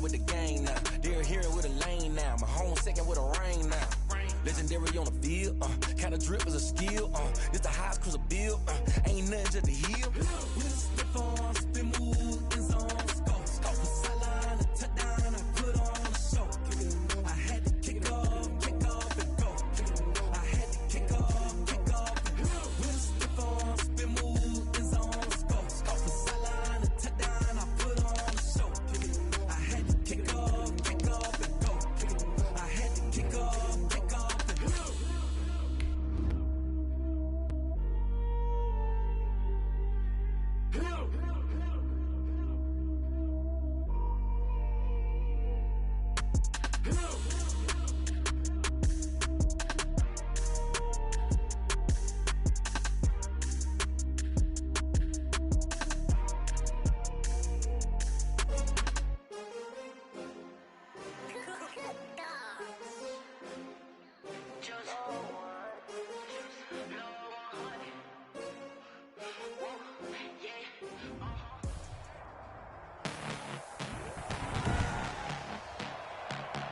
with the gang now. They're here with a lane now. My home second with a rain now. Legendary on the field, kinda drip is a skill, this the highest cruiser bill, ain't nothing just to heal. We just slip on, spin move, in zone, scope from sideline to touchdown, I put on a show. I had to kick off and go. I had to kick off and go. We just slip on, spin move, in zone, scope from sideline to touchdown, I put on a show. I had to kick off and go. I had to kick off.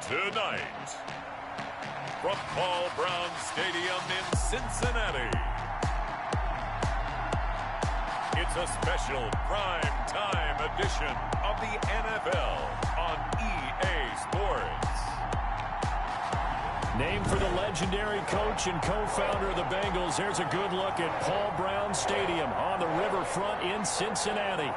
Tonight, from Paul Brown Stadium in Cincinnati, it's a special prime time edition of the NFL on EA Sports. Named for the legendary coach and co-founder of the Bengals, here's a good look at Paul Brown Stadium on the riverfront in Cincinnati.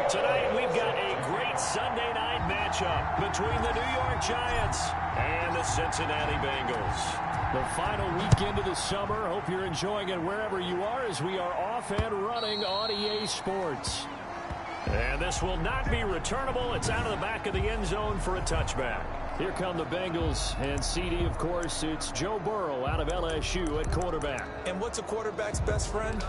Tonight, we've got a great Sunday night matchup between the New York Giants and the Cincinnati Bengals. The final weekend of the summer. Hope you're enjoying it wherever you are as we are off and running on EA Sports. And this will not be returnable. It's out of the back of the end zone for a touchback. Here come the Bengals, and CD, of course, it's Joe Burrow out of LSU at quarterback. And what's a quarterback's best friend?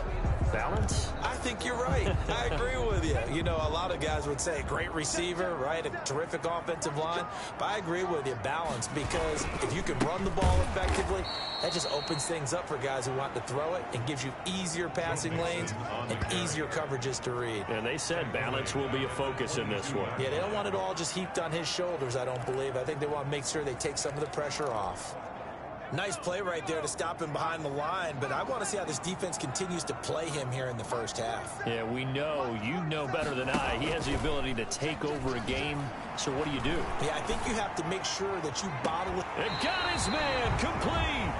Balance? I think you're right. I agree with you. You know, a lot of guys would say great receiver, right? A terrific offensive line. But I agree with you, balance, because if you can run the ball effectively, that just opens things up for guys who want to throw it and gives you easier passing lanes and easier coverages to read. And they said balance will be a focus in this one. Yeah, they don't want it all just heaped on his shoulders, I don't believe. I think they want to make sure they take some of the pressure off. Nice play right there to stop him behind the line, but I want to see how this defense continues to play him here in the first half. Yeah, we know, you know better than I, he has the ability to take over a game, so what do you do? Yeah, I think you have to make sure that you bottle it. And got his man complete.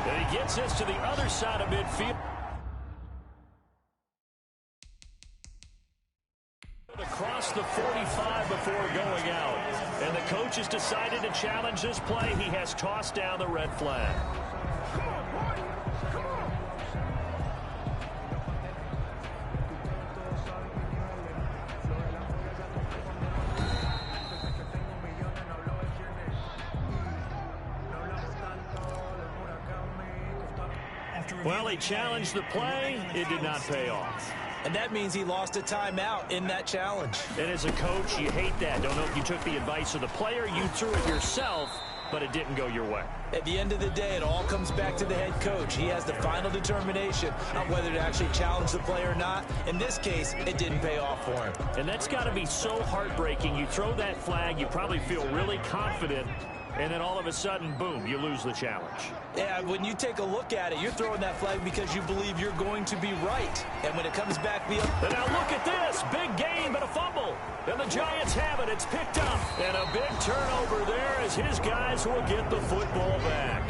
And he gets us to the other side of midfield. Across the 45 before going out. And the coach has decided to challenge this play. He has tossed down the red flag. Well, he challenged the play. It did not pay off. And that means he lost a timeout in that challenge. And as a coach, you hate that. Don't know if you took the advice of the player, you threw it yourself, but it didn't go your way. At the end of the day, it all comes back to the head coach. He has the final determination on whether to actually challenge the play or not. In this case, it didn't pay off for him. And that's got to be so heartbreaking. You throw that flag, you probably feel really confident, and then all of a sudden, boom, you lose the challenge. Yeah, when you take a look at it, you're throwing that flag because you believe you're going to be right. And when it comes back the other... And now look at this. Big gain, but a fumble. And the Giants have it. It's picked up. And a big turnover there as his guys will get the football back.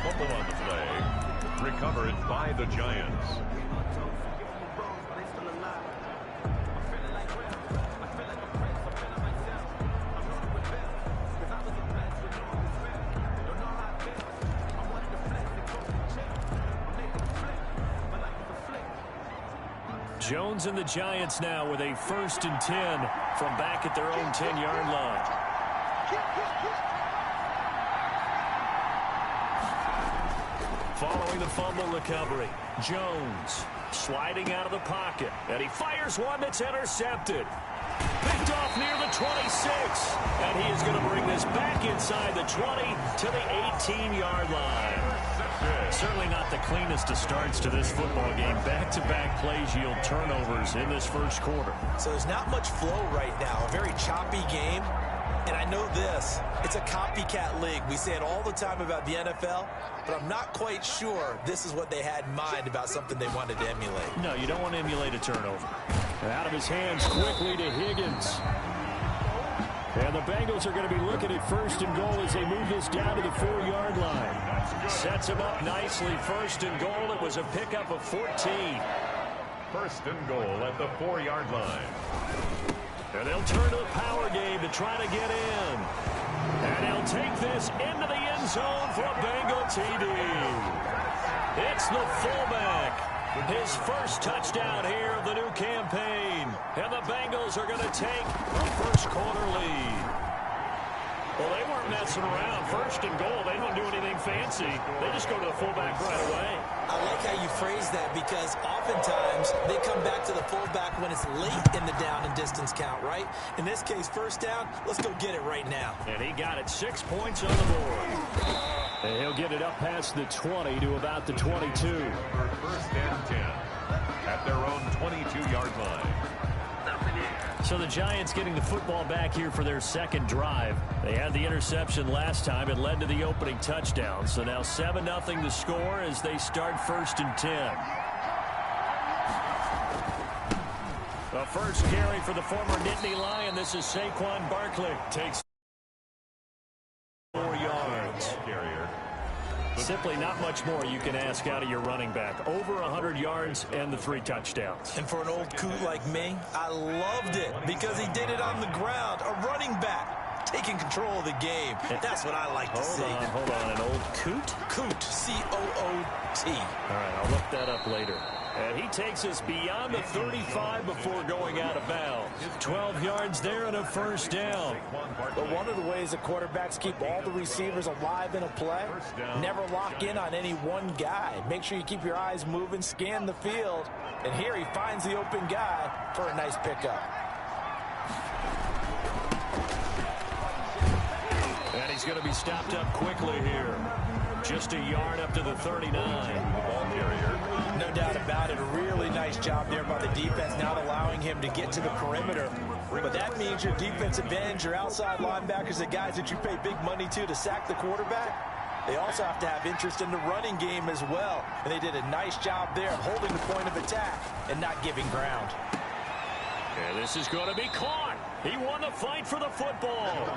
Fumble on the play. Recovered by the Giants. Jones and the Giants now with a 1st and 10 from back at their own 10-yard line. Following the fumble recovery, Jones sliding out of the pocket, and he fires one that's intercepted. Picked off near the 26, and he is going to bring this back inside the 20 to the 18-yard line. Certainly not the cleanest of starts to this football game. Back-to-back plays yield turnovers in this first quarter. So there's not much flow right now. A very choppy game. And I know this, it's a copycat league. We say it all the time about the NFL, but I'm not quite sure this is what they had in mind about something they wanted to emulate. No, you don't want to emulate a turnover. Out of his hands quickly to Higgins. And the Bengals are going to be looking at first and goal as they move this down to the 4-yard line. Sets him up nicely. First and goal. It was a pickup of 14. First and goal at the 4-yard line. And they'll turn to the power game to try to get in. And he'll take this into the end zone for a Bengal TD. It's the fullback. His first touchdown here of the new campaign. And the Bengals are going to take a first-quarter lead. Well, they weren't messing around. First and goal, they don't do anything fancy. They just go to the fullback right away. I like how you phrase that because oftentimes they come back to the fullback when it's late in the down and distance count, right? In this case, first down, let's go get it right now. And he got it 6 points on the board. And he'll get it up past the 20 to about the 22. For first and 10 at their own 22-yard line. So the Giants getting the football back here for their second drive. They had the interception last time. It led to the opening touchdown. So now 7-0 to score as they start first and 10. The first carry for the former Nittany Lion. This is Saquon Barkley. Takes 4 yards. Simply not much more you can ask out of your running back. Over 100 yards and the 3 touchdowns. And for an old coot like me, I loved it because he did it on the ground. A running back taking control of the game. That's what I like to see. Hold on. An old coot? Coot, C-O-O-T. All right, I'll look that up later. And he takes us beyond the 35 before going out of bounds. 12 yards there and a first down. But one of the ways the quarterbacks keep all the receivers alive in a play, never lock in on any one guy. Make sure you keep your eyes moving, scan the field. And here he finds the open guy for a nice pickup. And he's going to be stopped up quickly here. Just a yard up to the 39. Ball carrier. No doubt about it. A really nice job there by the defense, not allowing him to get to the perimeter. But that means your defensive ends, your outside linebackers, the guys that you pay big money to sack the quarterback, they also have to have interest in the running game as well. And they did a nice job there of holding the point of attack and not giving ground. And this is going to be caught. He won the fight for the football.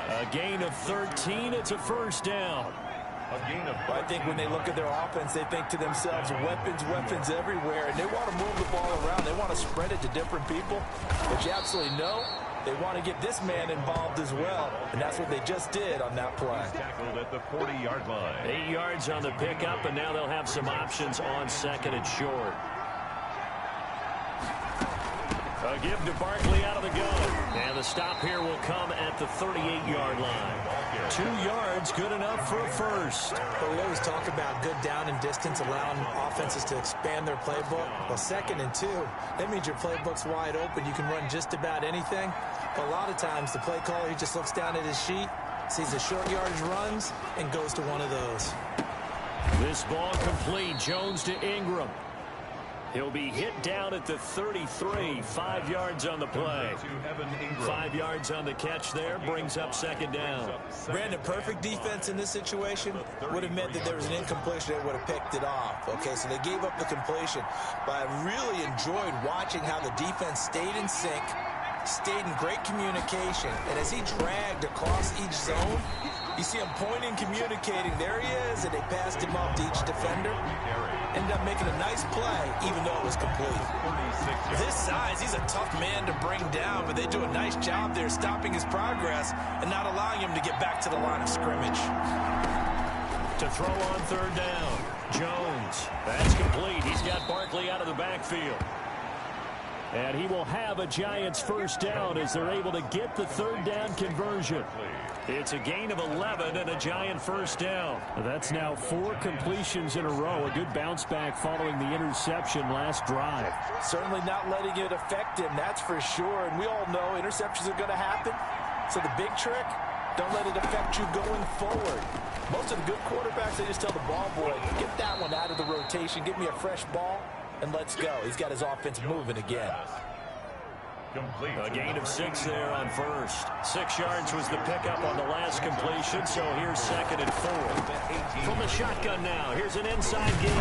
A gain of 13. It's a first down. Well, I think when they look at their offense, they think to themselves, weapons everywhere, and they want to move the ball around. They want to spread it to different people. But you absolutely know they want to get this man involved as well, and that's what they just did on that play. Tackled at the 40-yard line. 8 yards on the pickup, and now they'll have some options on second and short. A give to Barkley out of the gun. And the stop here will come at the 38-yard line. 2 yards, good enough for a first. But we always talk about good down and distance, allowing offenses to expand their playbook. Well, 2nd and 2, that means your playbook's wide open. You can run just about anything. But a lot of times, the play caller, he just looks down at his sheet, sees the short yardage runs, and goes to one of those. This ball complete. Jones to Ingram. He'll be hit down at the 33. 5 yards on the play. 5 yards on the catch there. Brings up second down. Brandon, perfect defense in this situation would have meant that there was an incompletion that would have picked it off. Okay, so they gave up the completion. But I really enjoyed watching how the defense stayed in sync, stayed in great communication. And as he dragged across each zone, you see him pointing, communicating. There he is, and they passed him up to each defender. Ended up making a nice play, even though it was complete. This size, he's a tough man to bring down, but they do a nice job there stopping his progress and not allowing him to get back to the line of scrimmage. To throw on third down, Jones. That's complete. He's got Barkley out of the backfield. And he will have a Giants first down as they're able to get the third down conversion. It's a gain of 11 and a Giant first down. That's now 4 completions in a row. A good bounce back following the interception last drive. Certainly not letting it affect him, that's for sure. And we all know interceptions are going to happen. So the big trick, Don't let it affect you going forward. Most of the good quarterbacks, they just tell the ball boy, get that one out of the rotation, give me a fresh ball, and let's go. He's got his offense moving again. A gain of 6 there on first. 6 yards was the pickup on the last completion, so here's 2nd and 4. From the shotgun now, here's an inside give.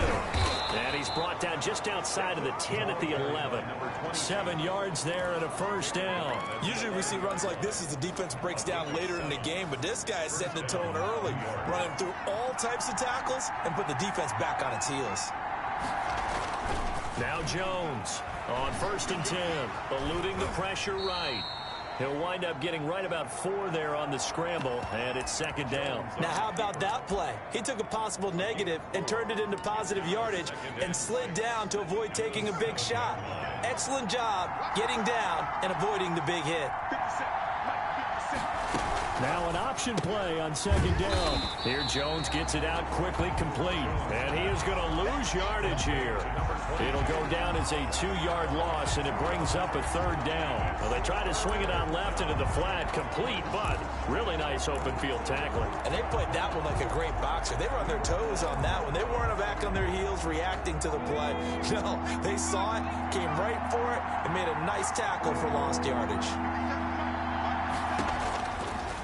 And he's brought down just outside of the 10 at the 11. 7 yards there and a first down. Usually we see runs like this as the defense breaks down later in the game, but this guy is setting the tone early, running through all types of tackles and put the defense back on its heels. Now Jones on 1st and 10, eluding the pressure right. He'll wind up getting right about 4 there on the scramble, and it's 2nd down. Now, how about that play? He took a possible negative and turned it into positive yardage and slid down to avoid taking a big shot. Excellent job getting down and avoiding the big hit. Now an option play on 2nd down. Here Jones gets it out quickly, complete. And he is going to lose yardage here. It'll go down as a 2-yard loss, and it brings up a 3rd down. Well, they try to swing it out left into the flat, complete, but really nice open field tackling. And they played that one like a great boxer. They were on their toes on that one. They weren't back on their heels reacting to the play. No, they saw it, came right for it, and made a nice tackle for lost yardage.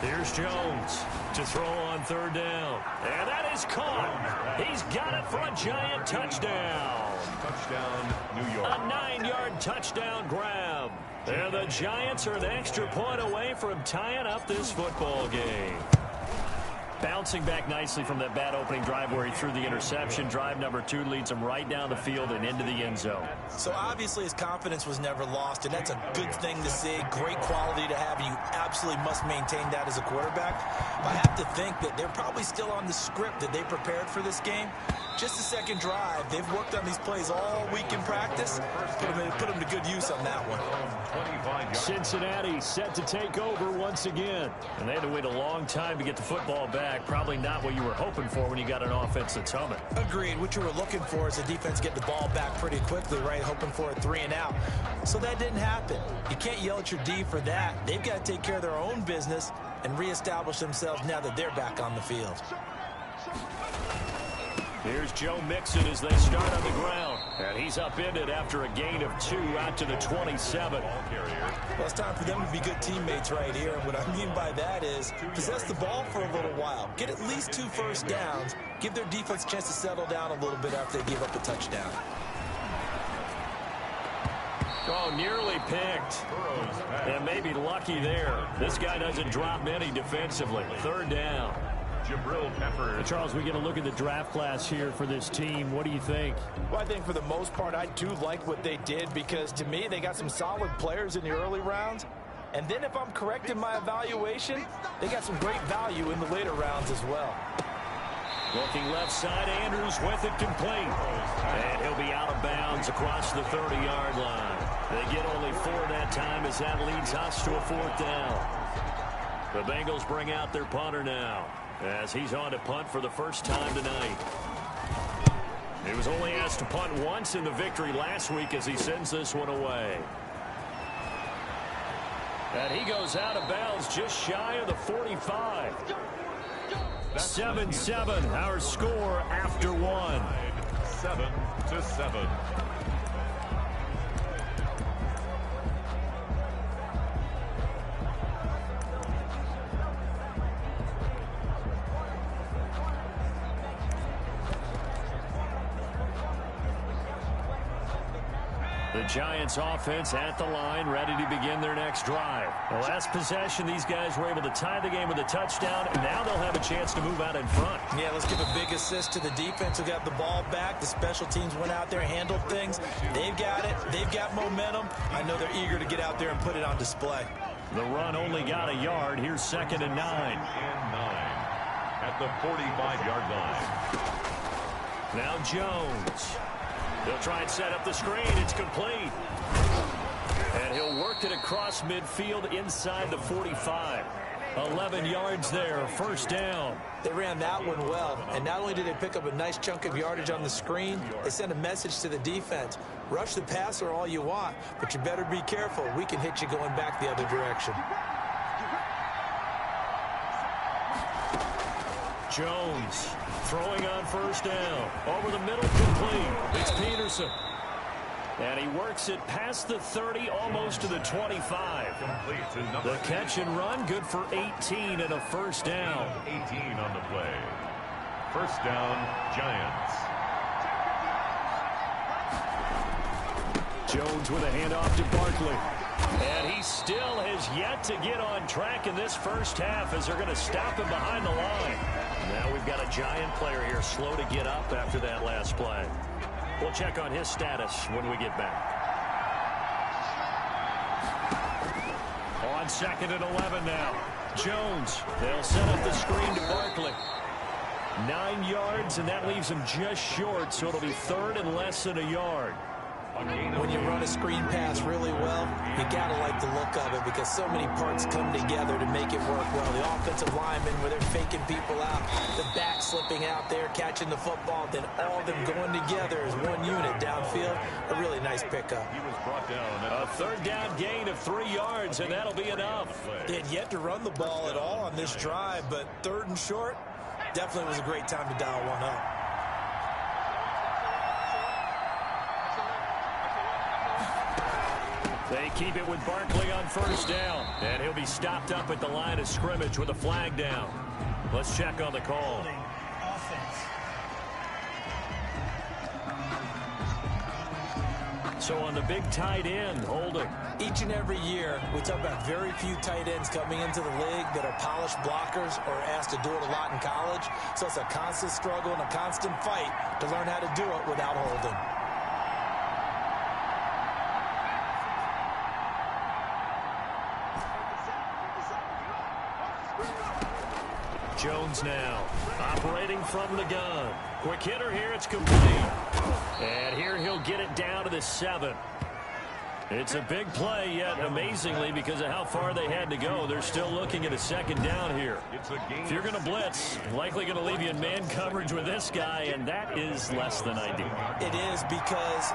Here's Jones to throw on 3rd down. And that is caught. He's got it for a giant touchdown. Touchdown, New York. A 9-yard touchdown grab. And the Giants are an extra point away from tying up this football game. Bouncing back nicely from that bad opening drive where he threw the interception. Drive number 2 leads him right down the field and into the end zone. So obviously his confidence was never lost, and that's a good thing to see. Great quality to have, and you absolutely must maintain that as a quarterback. But I have to think that they're probably still on the script that they prepared for this game. Just the 2nd drive. They've worked on these plays all week in practice. Put them to good use on that one. Cincinnati set to take over once again. And they had to wait a long time to get the football back. Probably not what you were hoping for when you got an offense that's humming. Agreed. What you were looking for is the defense get the ball back pretty quickly, right? Hoping for a 3 and out. So that didn't happen. You can't yell at your D for that. They've got to take care of their own business and reestablish themselves now that they're back on the field. Here's Joe Mixon as they start on the ground. And he's upended after a gain of 2 out to the 27. Well, it's time for them to be good teammates right here. And what I mean by that is possess the ball for a little while. Get at least 2 first downs. Give their defense a chance to settle down a little bit after they give up a touchdown. Oh, nearly picked. And maybe lucky there. This guy doesn't drop many defensively. 3rd down. Charles, we get a look at the draft class here for this team. What do you think? Well, I think for the most part, I do like what they did because, to me, they got some solid players in the early rounds. And then if I'm correct in my evaluation, they got some great value in the later rounds as well. Looking left side, Andrews with it complete. And he'll be out of bounds across the 30-yard line. They get only 4 that time as that leads us to a 4th down. The Bengals bring out their punter now, as he's on to punt for the first time tonight. He was only asked to punt once in the victory last week as he sends this one away. And he goes out of bounds just shy of the 45. 7-7, our score after 1. 7-7. The Giants offense at the line, ready to begin their next drive. The last possession, these guys were able to tie the game with a touchdown, and now they'll have a chance to move out in front. Yeah, let's give a big assist to the defense who got the ball back. The special teams went out there and handled things. They've got it. They've got momentum. I know they're eager to get out there and put it on display. The run only got a yard. Here's 2nd and 9. At the 45-yard line. Now Jones. He'll try and set up the screen. It's complete. And he'll work it across midfield inside the 45. 11 yards there, 1st down. They ran that one well, and not only did they pick up a nice chunk of yardage on the screen, they sent a message to the defense. Rush the passer all you want, but you better be careful. We can hit you going back the other direction. Jones throwing on first down. Over the middle, complete. It's Peterson. And he works it past the 30, almost to the 25. The catch and run, good for 18 and a first down. 18 on the play. First down, Giants. Jones with a handoff to Barkley. And he still has yet to get on track in this first half as they're going to stop him behind the line. Now we've got a Giant player here slow to get up after that last play. We'll check on his status when we get back. On 2nd and 11 now. Jones, they'll set up the screen to Barkley. 9 yards, and that leaves him just short, so it'll be 3rd and less than a yard. When you run a screen pass really well, you got to like the look of it because so many parts come together to make it work well. The offensive linemen, where they're faking people out, the back slipping out there, catching the football, then all of them going together as one unit downfield. A really nice pickup. He was brought down. A 3rd down gain of 3 yards, and that'll be enough. They had yet to run the ball at all on this drive, but 3rd and short, definitely was a great time to dial one up. They keep it with Barkley on first down. And he'll be stopped up at the line of scrimmage with a flag down. Let's check on the call. So on the big tight end, holding. Each and every year, we talk about very few tight ends coming into the league that are polished blockers or asked to do it a lot in college. So it's a constant struggle and a constant fight to learn how to do it without holding. Jones now operating from the gun. Quick hitter here. It's complete. And here he'll get it down to the 7. It's a big play, yet amazingly, because of how far they had to go, they're still looking at a 2nd down here. If you're going to blitz, likely going to leave you in man coverage with this guy, and that is less than ideal. It is, because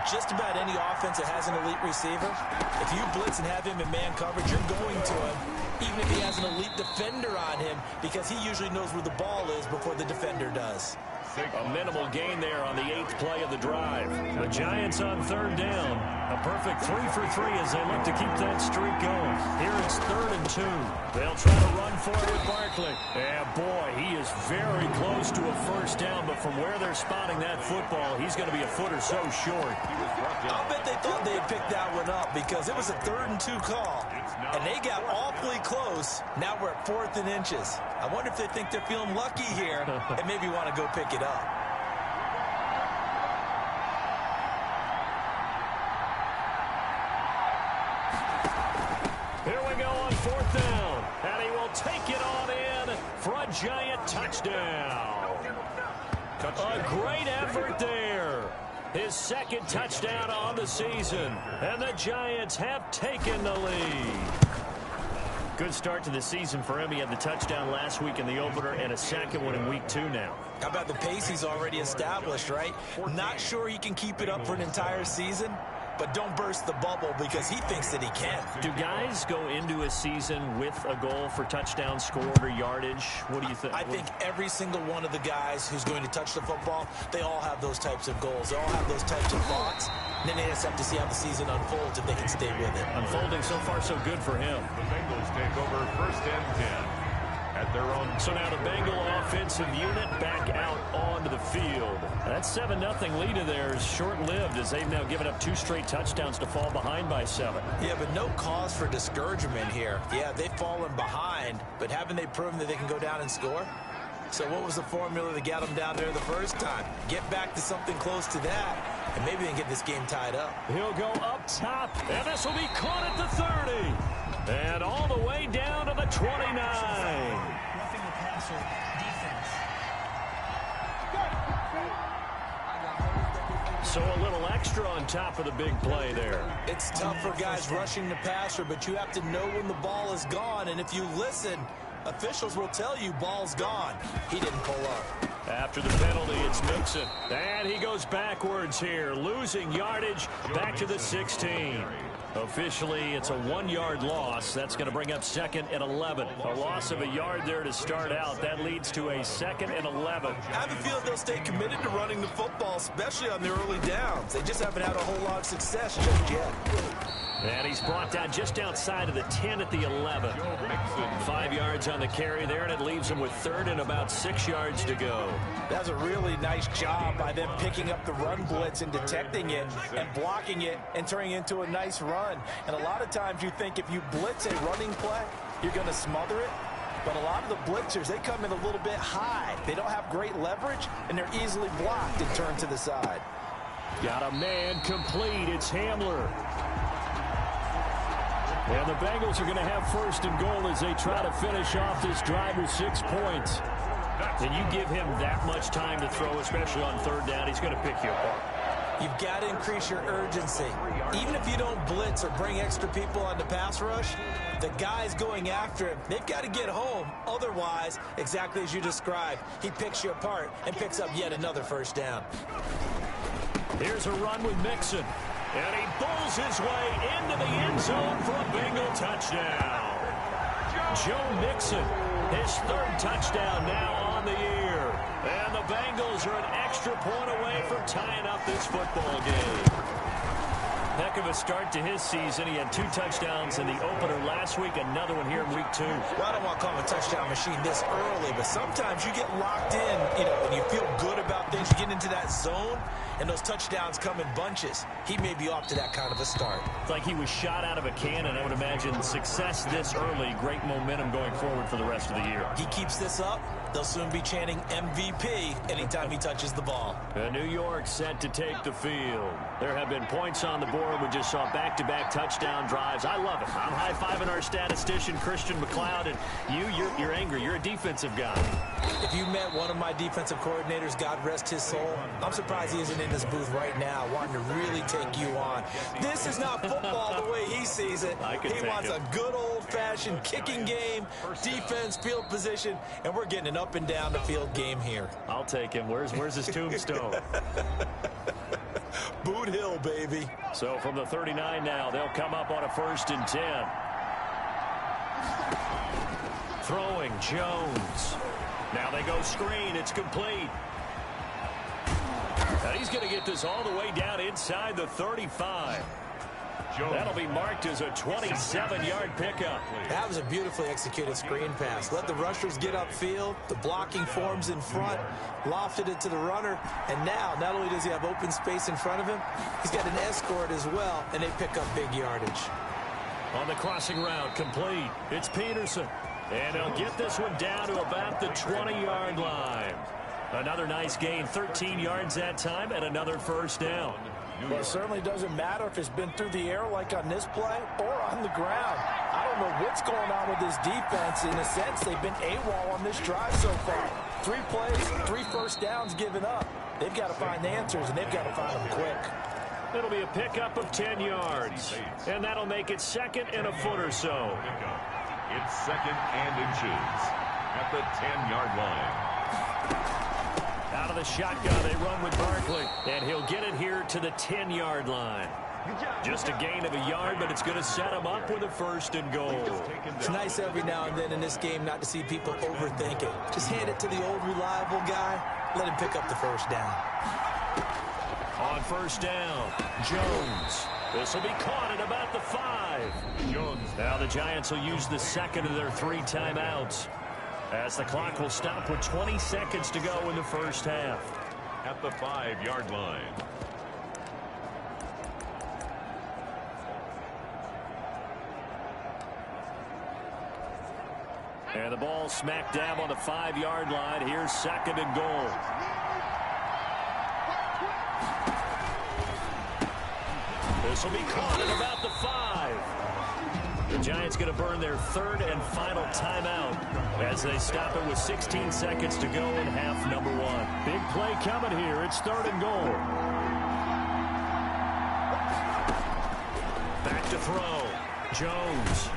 just about any offense that has an elite receiver, if you blitz and have him in man coverage, you're going to him, even if he has an elite defender on him, because he usually knows where the ball is before the defender does. A minimal gain there on the 8th play of the drive. The Giants on 3rd down. A perfect 3 for 3 as they look to keep that streak going. Here it's 3rd and 2. They'll try to run for it with Barkley. And boy, he is very close to a first down, but from where they're spotting that football, he's going to be a foot or so short. I'll bet they thought they had picked that one up because it was a 3rd and 2 call, and they got awfully close. Now we're at 4th and inches. I wonder if they think they're feeling lucky here and maybe want to go pick it up. Here we go on 4th down, and he will take it on in for a Giant touchdown. A great effort there. His 2nd touchdown on the season, and the Giants have taken the lead. Good start to the season for him. He had the touchdown last week in the opener and a 2nd one in week 2 now. How about the pace he's already established, right? Not sure he can keep it up for an entire season, but don't burst the bubble because he thinks that he can. Do guys go into a season with a goal for touchdown scored or yardage? What do you think? I think every single one of the guys who's going to touch the football, they all have those types of goals. They all have those types of thoughts. And then they just have to see how the season unfolds if they can stay with it. Unfolding so far so good for him. The Bengals take over 1st and 10 at their own. So now the Bengal offensive unit back out onto the field. That 7-0 lead of theirs is short-lived as they've now given up 2 straight touchdowns to fall behind by 7. Yeah, but no cause for discouragement here. Yeah, they've fallen behind, but haven't they proven that they can go down and score? So what was the formula that got them down there the first time? Get back to something close to that, and maybe they can get this game tied up. He'll go up top, and this will be caught at the 30. And all the way down to the 29. Roughing the passer defense. So a little extra on top of the big play there. It's tough for guys rushing the passer, but you have to know when the ball is gone. And if you listen, officials will tell you ball's gone. He didn't pull up. After the penalty, it's Mixon. And he goes backwards here, losing yardage back to the 16. Officially, it's a 1-yard loss. That's going to bring up 2nd and 11. A loss of a yard there to start out. That leads to a 2nd and 11. I have a feeling they'll stay committed to running the football, especially on the early downs. They just haven't had a whole lot of success just yet. And he's brought down just outside of the 10 at the 11. 5 yards on the carry there, and it leaves him with 3rd and about 6 yards to go. That's a really nice job by them picking up the run blitz and detecting it and blocking it and turning it into a nice run. And a lot of times you think if you blitz a running play, you're going to smother it. But a lot of the blitzers, they come in a little bit high. They don't have great leverage, and they're easily blocked and turned to the side. Got a man complete. It's Hamler. And the Bengals are going to have 1st and goal as they try to finish off this drive with 6 points. And you give him that much time to throw, especially on 3rd down, he's going to pick you apart. You've got to increase your urgency. Even if you don't blitz or bring extra people on the pass rush, the guys going after him, they've got to get home. Otherwise, exactly as you described, he picks you apart and picks up yet another 1st down. Here's a run with Mixon. And he bulls his way into the end zone for a Bengal touchdown. Joe Mixon, his 3rd touchdown now on the year. And the Bengals are an extra point away from tying up this football game. Heck of a start to his season. He had 2 touchdowns in the opener last week, another one here in week 2. Well, I don't want to call him a touchdown machine this early, but sometimes you get locked in, and you feel good about things. You get into that zone, and those touchdowns come in bunches. He may be off to that kind of a start. It's like he was shot out of a cannon. I would imagine success this early, great momentum going forward for the rest of the year. He keeps this up, they'll soon be chanting MVP anytime he touches the ball. New York set to take the field. There have been points on the board. We just saw back-to-back touchdown drives. I love it. I'm high-fiving our statistician, Christian McLeod, and you're angry. You're a defensive guy. If you met one of my defensive coordinators, God rest his soul, I'm surprised he isn't in this booth right now wanting to really take you on. This is not football the way he sees it. He wants a good old-fashioned kicking game, defense, field position, and we're getting an up-and-down-the-field game here. I'll take him. Where's his tombstone? Boot Hill, baby. So from the 39 now, they'll come up on a 1st and 10. Throwing Jones. Now they go screen. It's complete. Now he's going to get this all the way down inside the 35. That'll be marked as a 27-yard pickup. That was a beautifully executed screen pass. Let the rushers get upfield. The blocking forms in front. Lofted it to the runner. And now, not only does he have open space in front of him, he's got an escort as well, and they pick up big yardage. On the crossing route, complete. It's Peterson. And they'll get this one down to about the 20-yard line. Another nice gain, 13 yards that time, and another 1st down. Well, it certainly doesn't matter if it's been through the air like on this play or on the ground. I don't know what's going on with this defense. In a sense, they've been AWOL on this drive so far. 3 plays, 3 1st downs given up. They've got to find the answers, and they've got to find them quick. It'll be a pickup of 10 yards. And that'll make it 2nd and a foot or so. It's 2nd and inches at the 10-yard line. Out of the shotgun, they run with Barkley. And he'll get it here to the 10-yard line. Just a gain of a yard, but it's going to set him up with a 1st and goal. It's nice every now and then in this game not to see people overthink it. Just hand it to the old reliable guy. Let him pick up the 1st down. On 1st down, Jones. This will be caught at about the 5. Jones. Now the Giants will use the 2nd of their 3 timeouts, as the clock will stop with 20 seconds to go in the 1st half. At the 5-yard line. And the ball smack dab on the 5-yard line. Here's 2nd and goal. This will be caught at about the 5. The Giants going to burn their 3rd and final timeout as they stop it with 16 seconds to go in half number 1. Big play coming here. It's 3rd and goal. Back to throw. Jones.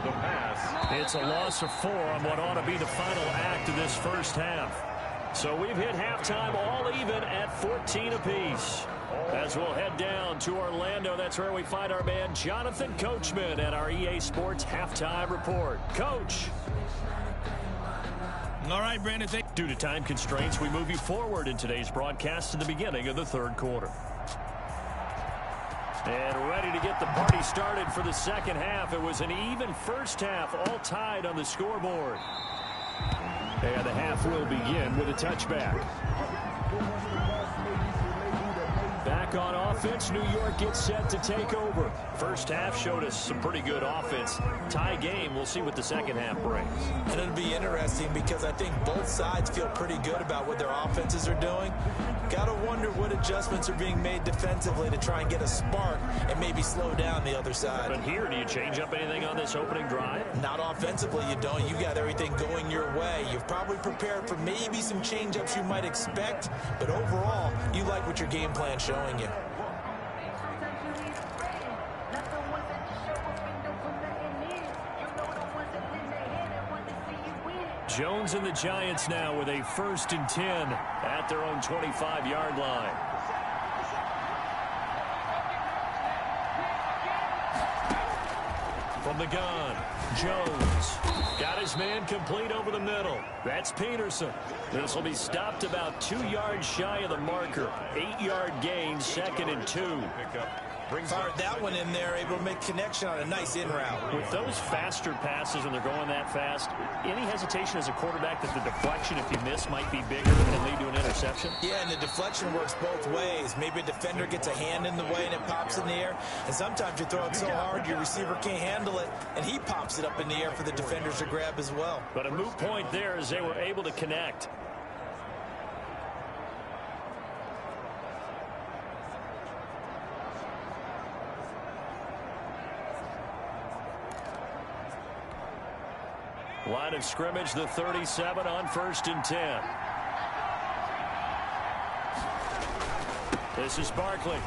The pass. It's a loss of 4 on what ought to be the final act of this 1st half. So we've hit halftime all even at 14 apiece. As we'll head down to Orlando, that's where we find our man Jonathan Coachman at our EA Sports Halftime Report. Coach. All right, Brandon. Due to time constraints, we move you forward in today's broadcast to the beginning of the third quarter. And ready to get the party started for the second half. It was an even first half, all tied on the scoreboard. And the half will begin with a touchback. Back on offense, New York gets set to take over. First half showed us some pretty good offense. Tie game, we'll see what the second half brings. And it'll be interesting because I think both sides feel pretty good about what their offenses are doing. Got to wonder what adjustments are being made defensively to try and get a spark and maybe slow down the other side. But here, do you change up anything on this opening drive? Not offensively, you don't. You got everything going your way. You've probably prepared for maybe some change-ups you might expect, but overall, you like what your game plan's showing you. Jones and the Giants now with a 1st and 10 at their own 25-yard line. From the gun, Jones got his man complete over the middle. That's Peterson. This will be stopped about 2 yards shy of the marker. 8-yard gain, 2nd and 2. Fired that one in there, able to make connection on a nice in route. With those faster passes and they're going that fast, any hesitation as a quarterback that the deflection, if you miss, might be bigger and lead to an interception? Yeah, and the deflection works both ways. Maybe a defender gets a hand in the way and it pops in the air. And sometimes you throw it so hard your receiver can't handle it, and he pops it up in the air for the defenders to grab as well. But a moot point there as they were able to connect. Line of scrimmage, the 37 on 1st and 10. This is Barkley.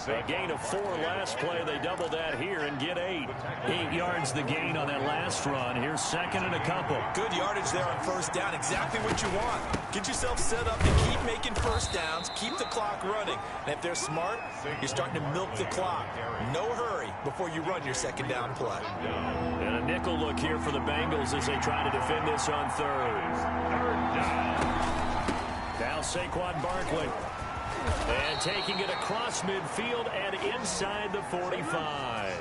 A gain of 4 last play. They double that here and get 8. 8 yards the gain on that last run. Here's 2nd and a couple. Good yardage there on 1st down. Exactly what you want. Get yourself set up to keep making 1st downs. Keep the clock running. And if they're smart, you're starting to milk the clock. No hurry before you run your 2nd down play. And a nickel look here for the Bengals as they try to defend this on 3rd. Now Saquon Barkley. And taking it across midfield and inside the 45.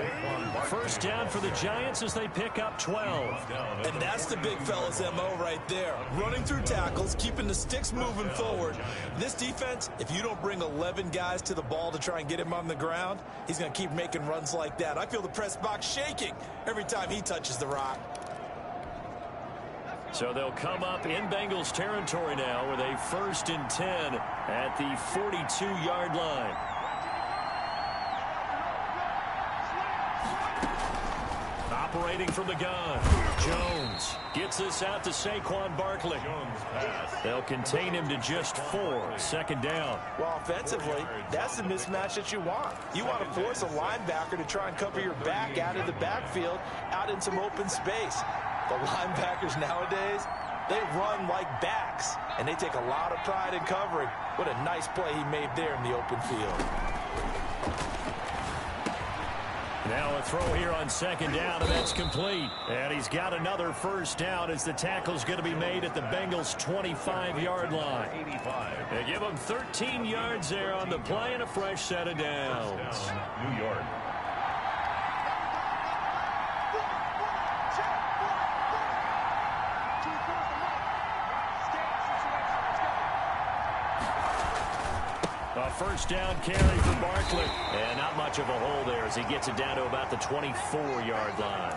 1st down for the Giants as they pick up 12. And that's the big fella's MO right there. Running through tackles, keeping the sticks moving forward. This defense, if you don't bring 11 guys to the ball to try and get him on the ground, he's going to keep making runs like that. I feel the press box shaking every time he touches the rock. So they'll come up in Bengals territory now with a 1st and 10 at the 42-yard line. Operating from the gun, Jones gets this out to Saquon Barkley. They'll contain him to just 4. 2nd down. Well, offensively, that's the mismatch that you want. You want to force a linebacker to try and cover your back out of the backfield, out in some open space. The linebackers nowadays, they run like backs, and they take a lot of pride in covering. What a nice play he made there in the open field. Now a throw here on 2nd down, and that's complete. And he's got another 1st down as the tackle's going to be made at the Bengals' 25-yard line. They give him 13 yards there on the play and a fresh set of downs. New York. A 1st down carry for Barkley. And not much of a hole there as he gets it down to about the 24-yard line.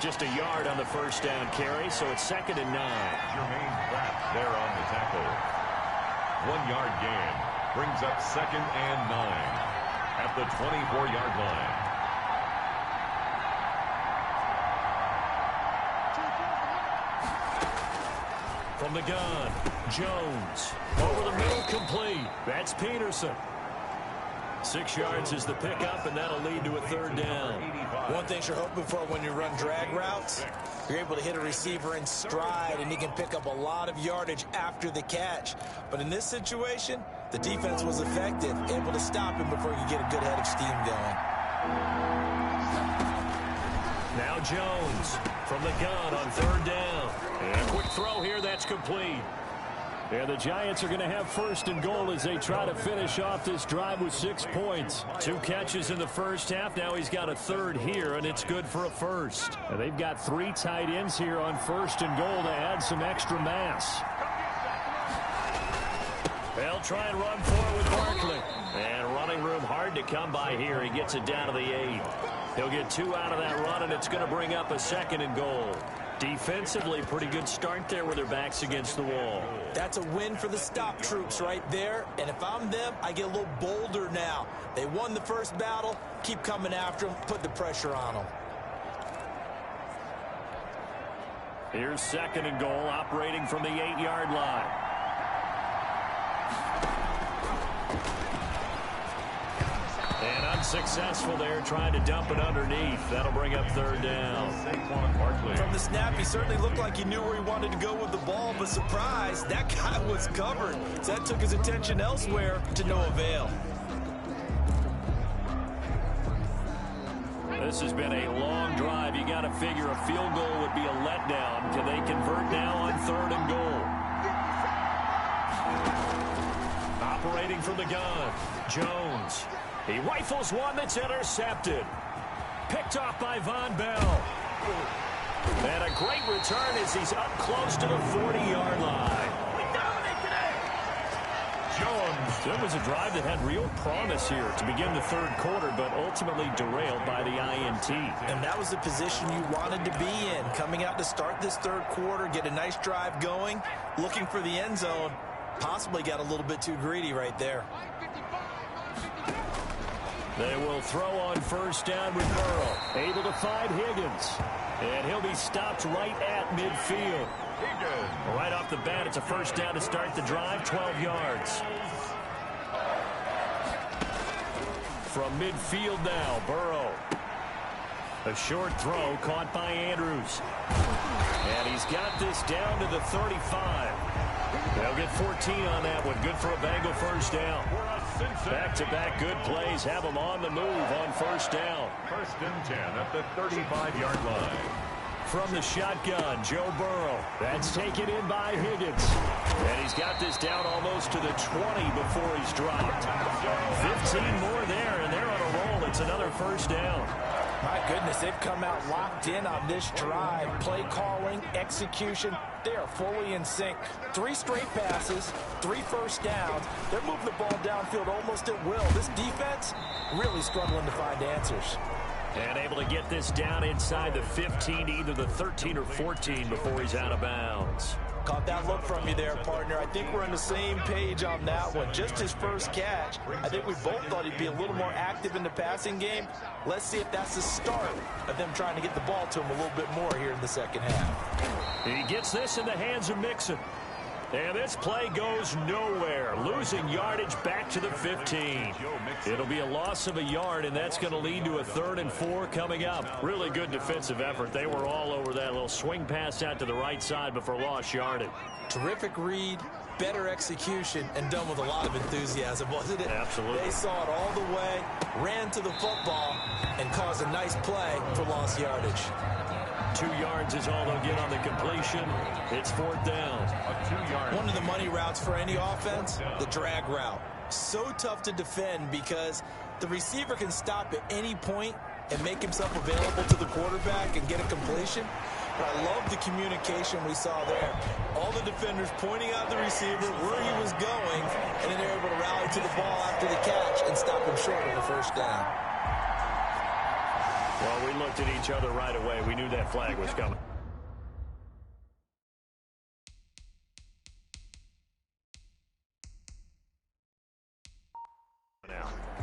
Just a yard on the 1st down carry, so it's 2nd and 9. Jermaine Pratt there on the tackle. 1-yard gain brings up 2nd and 9 at the 24-yard line. From the gun, Jones. Over the middle, complete. That's Peterson. 6 yards is the pickup, and that'll lead to a 3rd down. One thing you're hoping for when you run drag routes, you're able to hit a receiver in stride, and he can pick up a lot of yardage after the catch. But in this situation, the defense was effective, able to stop him before he could get a good head of steam going. Now Jones from the gun on 3rd down. And a quick throw here, that's complete. And the Giants are going to have 1st and goal as they try to finish off this drive with 6 points. 2 catches in the first half. Now he's got a 3rd here, and it's good for a 1st. And they've got 3 tight ends here on 1st and goal to add some extra mass. They'll try and run forward with Barkley. And running room hard to come by here. He gets it down to the 8. He'll get 2 out of that run, and it's going to bring up a 2nd and goal. Defensively, pretty good start there with their backs against the wall. That's a win for the stop troops right there. And if I'm them, I get a little bolder now. They won the first battle. Keep coming after them. Put the pressure on them. Here's 2nd and goal, operating from the 8-yard line. And unsuccessful there, trying to dump it underneath. That'll bring up 3rd down. From the snap, he certainly looked like he knew where he wanted to go with the ball, but surprise, that guy was covered. So that took his attention elsewhere to no avail. This has been a long drive. You got to figure a field goal would be a letdown. Can they convert now on 3rd and goal? Operating from the gun, Jones. He rifles one that's intercepted. Picked off by Von Bell. And a great return as he's up close to the 40-yard line. Jones. There was a drive that had real promise here to begin the 3rd quarter, but ultimately derailed by the INT. And that was the position you wanted to be in. Coming out to start this 3rd quarter, get a nice drive going, looking for the end zone. Possibly got a little bit too greedy right there. They will throw on 1st down with Burrow. Able to find Higgins. And he'll be stopped right at midfield. Right off the bat, it's a 1st down to start the drive, 12 yards. From midfield now, Burrow. A short throw caught by Andrews. And he's got this down to the 35. They'll get 14 on that one. Good for a Bengal 1st down. Back-to-back good plays have them on the move on 1st down. 1st and 10 at the 35-yard line. From the shotgun, Joe Burrow. That's taken in by Higgins. And he's got this down almost to the 20 before he's dropped. 15 more there, and they're on a roll. It's another 1st down. My goodness, they've come out locked in on this drive. Play calling, execution, they are fully in sync. 3 straight passes, 3 1st downs. They're moving the ball downfield almost at will. This defense really struggling to find answers. And able to get this down inside the 15, either the 13 or 14 before he's out of bounds. Caught that look from you there, partner. I think we're on the same page on that one. Just his first catch. I think we both thought he'd be a little more active in the passing game. Let's see if that's the start of them trying to get the ball to him a little bit more here in the 2nd half. He gets this in the hands of Mixon. And this play goes nowhere. Losing yardage back to the 15. It'll be a loss of a yard, and that's going to lead to a 3rd and 4 coming up. Really good defensive effort. They were all over that little swing pass out to the right side before lost yardage. Terrific read, better execution, and done with a lot of enthusiasm, wasn't it? Absolutely. They saw it all the way, ran to the football, and caused a nice play for lost yardage. 2 yards is all they'll get on the completion. It's 4th down. One of the money routes for any offense, the drag route. So tough to defend because the receiver can stop at any point and make himself available to the quarterback and get a completion. But I love the communication we saw there. All the defenders pointing out the receiver where he was going, and then they're able to rally to the ball after the catch and stop him short of the 1st down. Well, we looked at each other right away. We knew that flag was coming.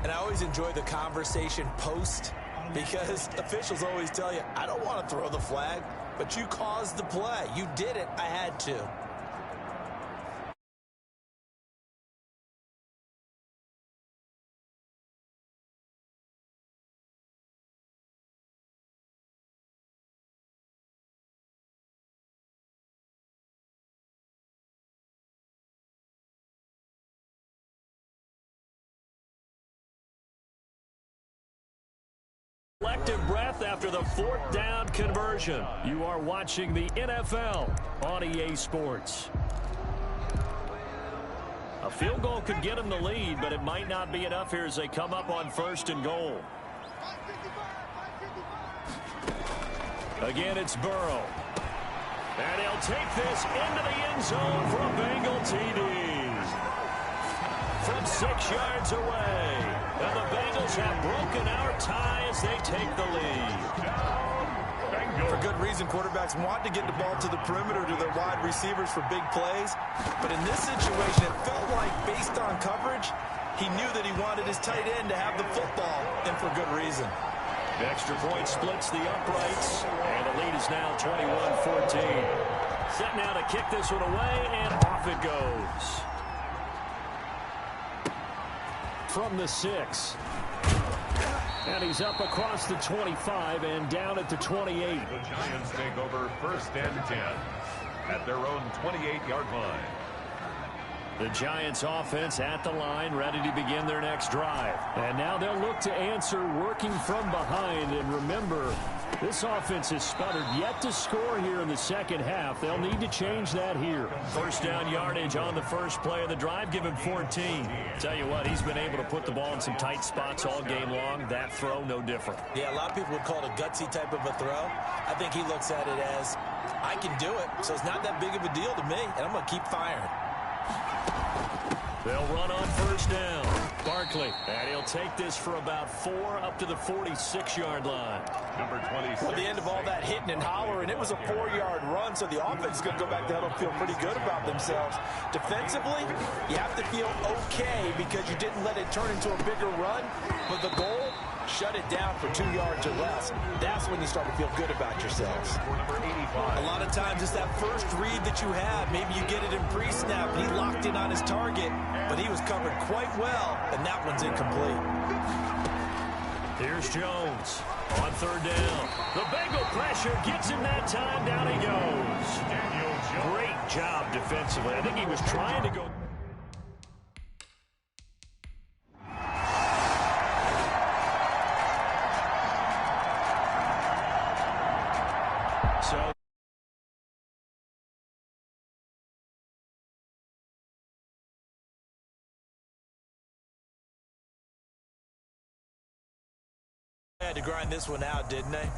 And I always enjoy the conversation post because officials always tell you, I don't want to throw the flag, but you caused the play. You did it. I had to. Collective breath after the 4th down conversion. You are watching the NFL on EA Sports. A field goal could get them the lead, but it might not be enough here as they come up on 1st and goal. Again, it's Burrow. And he'll take this into the end zone for a Bengal TD. From 6 yards away. And the Bengals have broken our tie as they take the lead. For good reason, quarterbacks want to get the ball to the perimeter to their wide receivers for big plays. But in this situation, it felt like, based on coverage, he knew that he wanted his tight end to have the football, and for good reason. The extra point splits the uprights, and the lead is now 21-14. Set now to kick this one away, and off it goes. From the 6. And he's up across the 25 and down at the 28. The Giants take over 1st and 10 at their own 28-yard line. The Giants offense at the line, ready to begin their next drive. And now they'll look to answer working from behind. And remember, this offense has sputtered yet to score here in the second half. They'll need to change that here. 1st down yardage on the first play of the drive. Give him 14. Tell you what, he's been able to put the ball in some tight spots all game long. That throw, no different. Yeah, a lot of people would call it a gutsy type of a throw. I think he looks at it as, I can do it, so it's not that big of a deal to me, and I'm going to keep firing. They'll run on 1st down. Barkley, and he'll take this for about 4 up to the 46-yard line. Number 26. At the end of all that hitting and hollering, it was a 4-yard run, so the offense is going to go back to huddle and feel pretty good about themselves. Defensively, you have to feel okay because you didn't let it turn into a bigger run, but the goal, shut it down for 2 yards or less. That's when you start to feel good about yourselves. Number 85. A lot of times it's that first read that you have. Maybe you get it in pre-snap, and he locked in on his target, but he was covered quite well, and that one's incomplete. Here's Jones on 3rd down. The Bengal pressure gets him that time. Down he goes. Great job defensively. I think he was trying to go. So I had to grind this one out, didn't I?